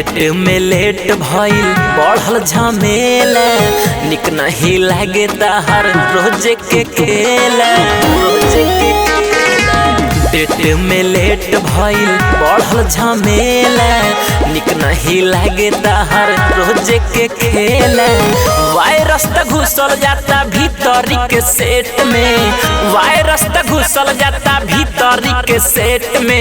Debt में late भइल बढ़ल झमेला, निक नहीं लागे तहर रोज के खेला। डेट में लेट भइल बढ़ल झमेला, निक नहीं लागे तहर रोज के खेला। वायरस त घुसल जाता भीतरी के सेट में, वायरस त घुसल जाता भीतरी के सेट में।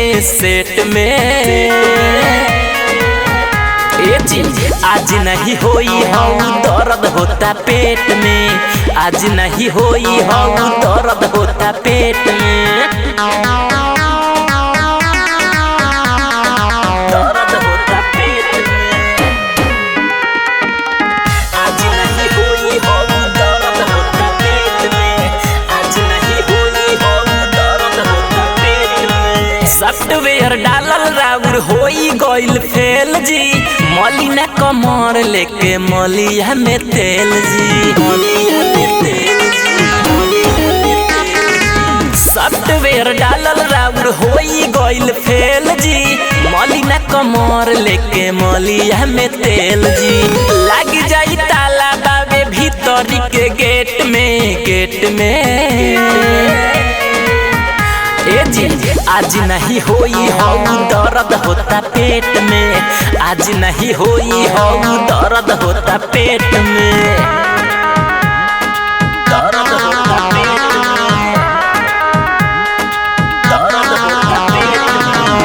आज नहीं होई हऊ दर्द होता पेट में, आज नहीं होई हऊ दर्द होता पेट में। दर्द होता पेट में, आज नहीं होई हऊ दर्द होता पेट में, आज नहीं होई हऊ दर्द होता पेट में। सॉफ्टवेयर डालल राउर होई गइल फेल जी, मलिना कमर लेके मलिया में तेल जी, सॉफ्टवेयर डालल राउर होई गइल फेल जी, मलिना कमर लेके मलिया में तेल जी। लग जाई ताला बाबे भीतरी के गेट में। आज नहीं होई हऊ दर्द होता पेट में, आज नहीं होई हऊ दर्द होता पेट में। दर्द होता पेट में, दर्द होता पेट में।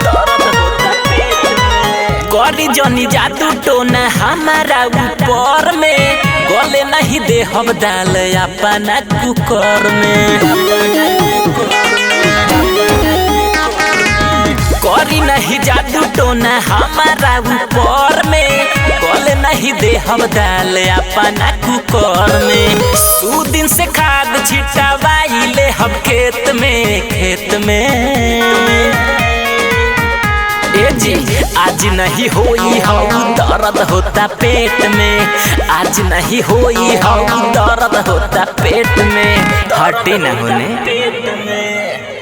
दर्द होता पेट में। करी जनी जादू टोना हमारा ऊपर में, गले नहीं दे हम डाल अपना कुकर में। करी नहीं जादू टोना हमारा ऊपर में, गले नहीं दे हम डाल अपना कुकर में। सुदिन से खाद छिटवाइले हम खेत में। आज नहीं होई हऊ दर्द होता पेट में, आज नहीं होई हऊ दर्द होता पेट में। हटे न होने।